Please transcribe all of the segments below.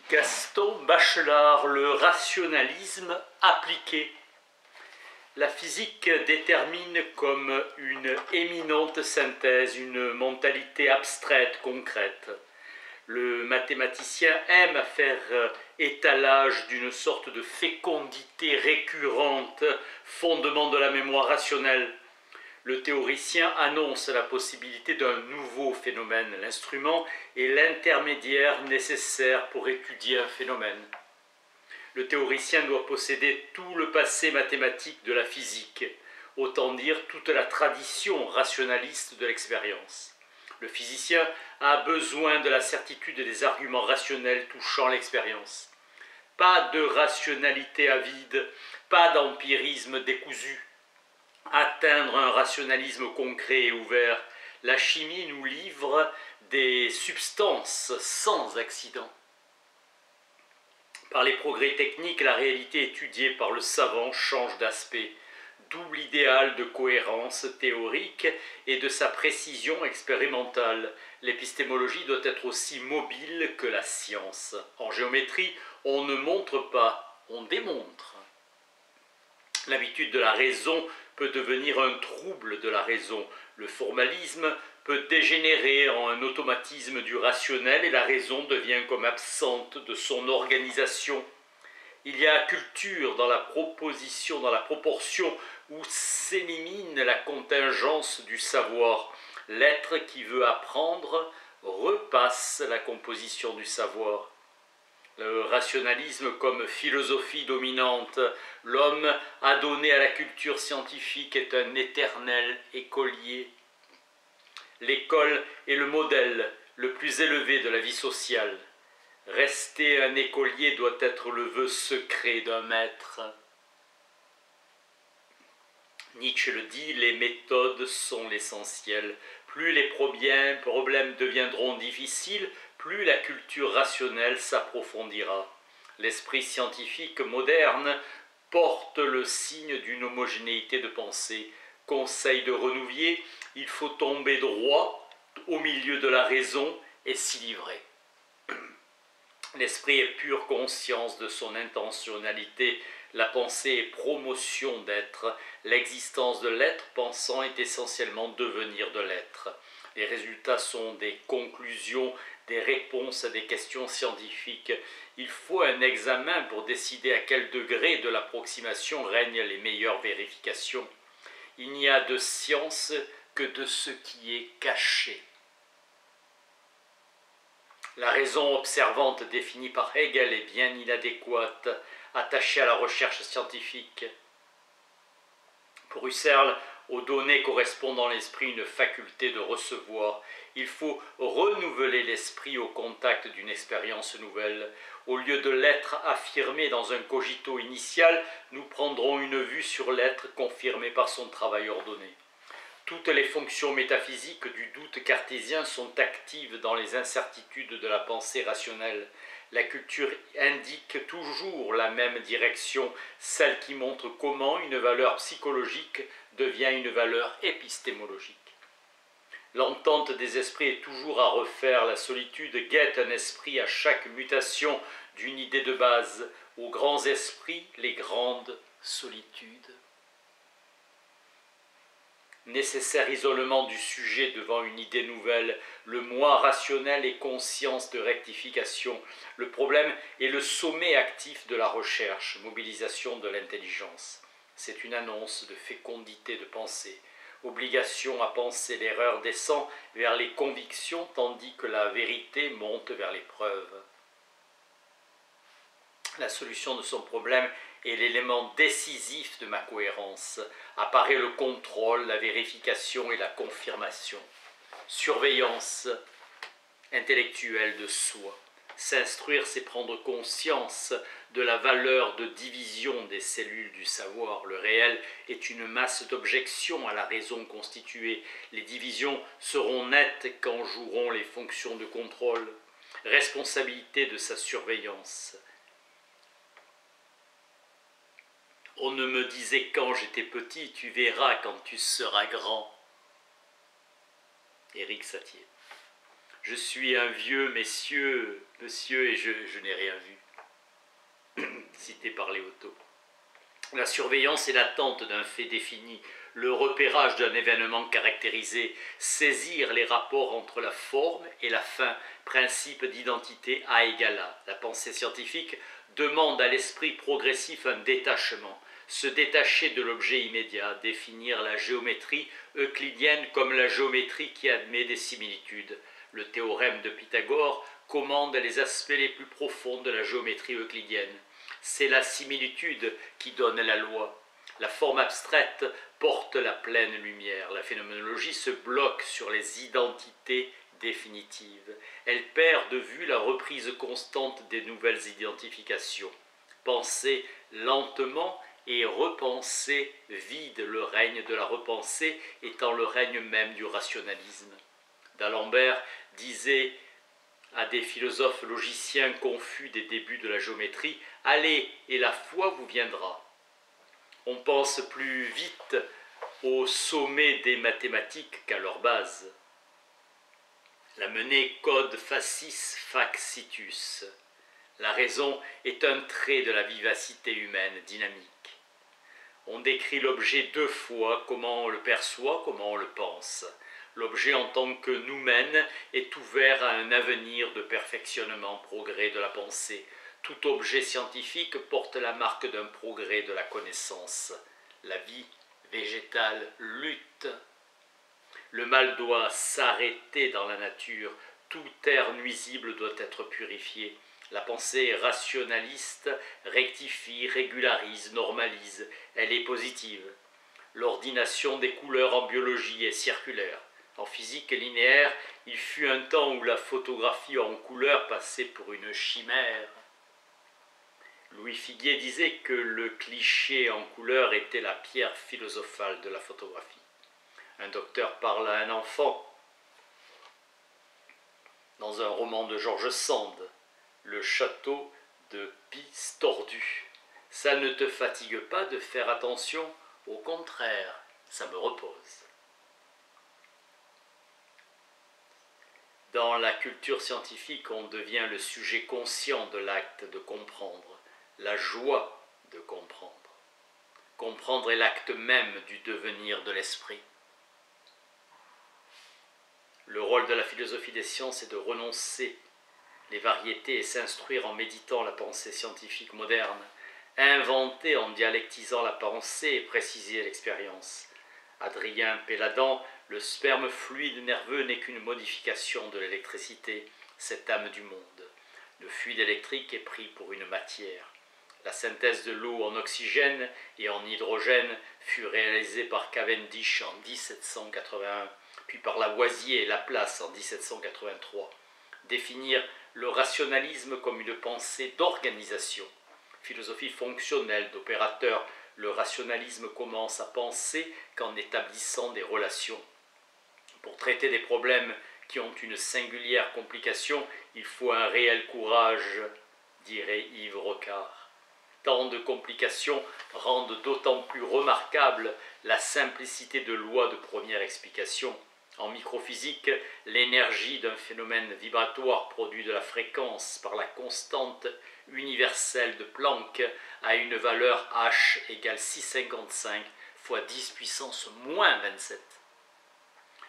Gaston Bachelard, le rationalisme appliqué. La physique détermine comme une éminente synthèse une mentalité abstraite, concrète. Le mathématicien aime faire étalage d'une sorte de fécondité récurrente, fondement de la mémoire rationnelle. Le théoricien annonce la possibilité d'un nouveau phénomène. L'instrument est l'intermédiaire nécessaire pour étudier un phénomène. Le théoricien doit posséder tout le passé mathématique de la physique, autant dire toute la tradition rationaliste de l'expérience. Le physicien a besoin de la certitude des arguments rationnels touchant l'expérience. Pas de rationalité avide, pas d'empirisme décousu. Atteindre un rationalisme concret et ouvert, la chimie nous livre des substances sans accident. Par les progrès techniques, la réalité étudiée par le savant change d'aspect, d'où l'idéal de cohérence théorique et de sa précision expérimentale. L'épistémologie doit être aussi mobile que la science. En géométrie, on ne montre pas, on démontre. L'habitude de la raison peut devenir un trouble de la raison. Le formalisme peut dégénérer en un automatisme du rationnel et la raison devient comme absente de son organisation. Il y a culture dans la proposition, dans la proportion où s'élimine la contingence du savoir. L'être qui veut apprendre repasse la composition du savoir. Le rationalisme comme philosophie dominante, l'homme adonné à la culture scientifique est un éternel écolier. L'école est le modèle le plus élevé de la vie sociale. Rester un écolier doit être le vœu secret d'un maître. Nietzsche le dit, les méthodes sont l'essentiel. Plus les problèmes deviendront difficiles, plus la culture rationnelle s'approfondira. L'esprit scientifique moderne porte le signe d'une homogénéité de pensée. Conseil de Renouvier, il faut tomber droit au milieu de la raison et s'y livrer. L'esprit est pure conscience de son intentionnalité. La pensée est promotion d'être. L'existence de l'être pensant est essentiellement devenir de l'être. Les résultats sont des conclusions, des réponses à des questions scientifiques. Il faut un examen pour décider à quel degré de l'approximation règnent les meilleures vérifications. Il n'y a de science que de ce qui est caché. La raison observante définie par Hegel est bien inadéquate, attachée à la recherche scientifique. Pour Husserl, aux données correspond dans l'esprit une faculté de recevoir. Il faut renouveler l'esprit au contact d'une expérience nouvelle. Au lieu de l'être affirmé dans un cogito initial, nous prendrons une vue sur l'être confirmé par son travail ordonné. Toutes les fonctions métaphysiques du doute cartésien sont actives dans les incertitudes de la pensée rationnelle. La culture indique toujours la même direction, celle qui montre comment une valeur psychologique devient une valeur épistémologique. L'entente des esprits est toujours à refaire. La solitude guette un esprit à chaque mutation d'une idée de base. Aux grands esprits, les grandes solitudes. Nécessaire isolement du sujet devant une idée nouvelle, le moi rationnel et conscience de rectification. Le problème est le sommet actif de la recherche, mobilisation de l'intelligence. C'est une annonce de fécondité de pensée. Obligation à penser, l'erreur descend vers les convictions tandis que la vérité monte vers les preuves. La solution de son problème est l'élément décisif de ma cohérence. Apparaît le contrôle, la vérification et la confirmation. Surveillance intellectuelle de soi. S'instruire, c'est prendre conscience de la valeur de division des cellules du savoir. Le réel est une masse d'objections à la raison constituée. Les divisions seront nettes quand joueront les fonctions de contrôle. Responsabilité de sa surveillance. On ne me disait quand j'étais petit, tu verras quand tu seras grand. Éric Satie. Je suis un vieux monsieur, et je n'ai rien vu. Cité par Léoto. La surveillance et l'attente d'un fait défini, le repérage d'un événement caractérisé, saisir les rapports entre la forme et la fin, principe d'identité A égale A. La pensée scientifique demande à l'esprit progressif un détachement, se détacher de l'objet immédiat, définir la géométrie euclidienne comme la géométrie qui admet des similitudes. Le théorème de Pythagore commande les aspects les plus profonds de la géométrie euclidienne. C'est la similitude qui donne la loi. La forme abstraite porte la pleine lumière. La phénoménologie se bloque sur les identités définitives. Elle perd de vue la reprise constante des nouvelles identifications. Penser lentement et repenser vide le règne de la repensée étant le règne même du rationalisme. D'Alembert disait à des philosophes logiciens confus des débuts de la géométrie, « Allez, et la foi vous viendra ». On pense plus vite au sommet des mathématiques qu'à leur base. La menée code facis fac situs. La raison est un trait de la vivacité humaine dynamique. On décrit l'objet deux fois, comment on le perçoit, comment on le pense. L'objet en tant que noumène est ouvert à un avenir de perfectionnement, progrès de la pensée. Tout objet scientifique porte la marque d'un progrès de la connaissance. La vie végétale lutte. Le mal doit s'arrêter dans la nature. Tout air nuisible doit être purifié. La pensée rationaliste rectifie, régularise, normalise. Elle est positive. L'ordination des couleurs en biologie est circulaire. En physique linéaire, il fut un temps où la photographie en couleur passait pour une chimère. Louis Figuier disait que le cliché en couleur était la pierre philosophale de la photographie. Un docteur parle à un enfant. Dans un roman de George Sand, Le château de Pistordu. Ça ne te fatigue pas de faire attention, au contraire, ça me repose. Dans la culture scientifique, on devient le sujet conscient de l'acte de comprendre, la joie de comprendre. Comprendre est l'acte même du devenir de l'esprit. Le rôle de la philosophie des sciences est de renoncer les variétés et s'instruire en méditant la pensée scientifique moderne, inventer en dialectisant la pensée et préciser l'expérience. Adrien Péladan, le sperme fluide nerveux n'est qu'une modification de l'électricité, cette âme du monde. Le fluide électrique est pris pour une matière. La synthèse de l'eau en oxygène et en hydrogène fut réalisée par Cavendish en 1781, puis par Lavoisier et Laplace en 1783. Définir le rationalisme comme une pensée d'organisation, philosophie fonctionnelle d'opérateur, le rationalisme commence à penser qu'en établissant des relations. Pour traiter des problèmes qui ont une singulière complication, il faut un réel courage, dirait Yves Rocard. Tant de complications rendent d'autant plus remarquable la simplicité de lois de première explication. En microphysique, l'énergie d'un phénomène vibratoire produit de la fréquence par la constante universelle de Planck a une valeur H égale 6,55 fois 10 puissance moins 27.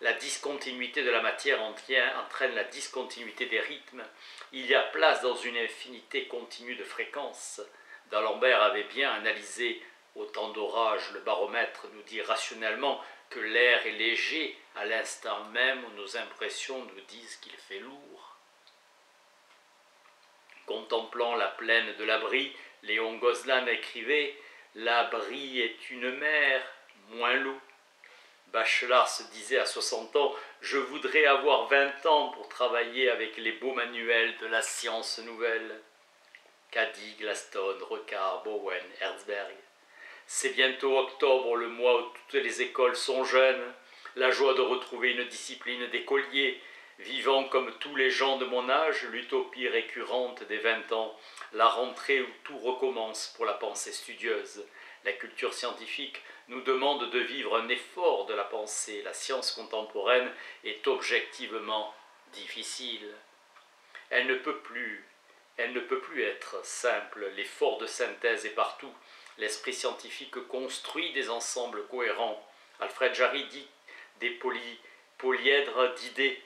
La discontinuité de la matière entraîne la discontinuité des rythmes. Il y a place dans une infinité continue de fréquences. D'Alembert avait bien analysé au temps d'orage. Le baromètre nous dit rationnellement que l'air est léger à l'instant même où nos impressions nous disent qu'il fait lourd. Contemplant la plaine de la Brie, Léon Gozlan écrivait « La Brie est une mer, moins l'eau ». Bachelard se disait à 60 ans « Je voudrais avoir 20 ans pour travailler avec les beaux manuels de la science nouvelle ». Caddy, Glaston, Rocard, Bowen, Herzberg. C'est bientôt octobre, le mois où toutes les écoles sont jeunes. La joie de retrouver une discipline d'écolier. Vivant comme tous les gens de mon âge, l'utopie récurrente des 20 ans. La rentrée où tout recommence pour la pensée studieuse. La culture scientifique nous demande de vivre un effort de la pensée. La science contemporaine est objectivement difficile. Elle ne peut plus être simple. L'effort de synthèse est partout. L'esprit scientifique construit des ensembles cohérents. Alfred Jarry dit des polyèdres d'idées.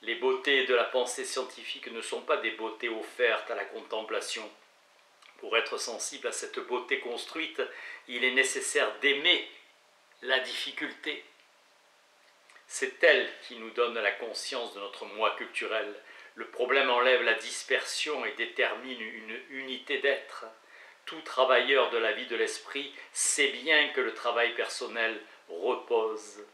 Les beautés de la pensée scientifique ne sont pas des beautés offertes à la contemplation. Pour être sensible à cette beauté construite, il est nécessaire d'aimer la difficulté. C'est elle qui nous donne la conscience de notre moi culturel. Le problème enlève la dispersion et détermine une unité d'être. Tout travailleur de la vie de l'esprit sait bien que le travail personnel repose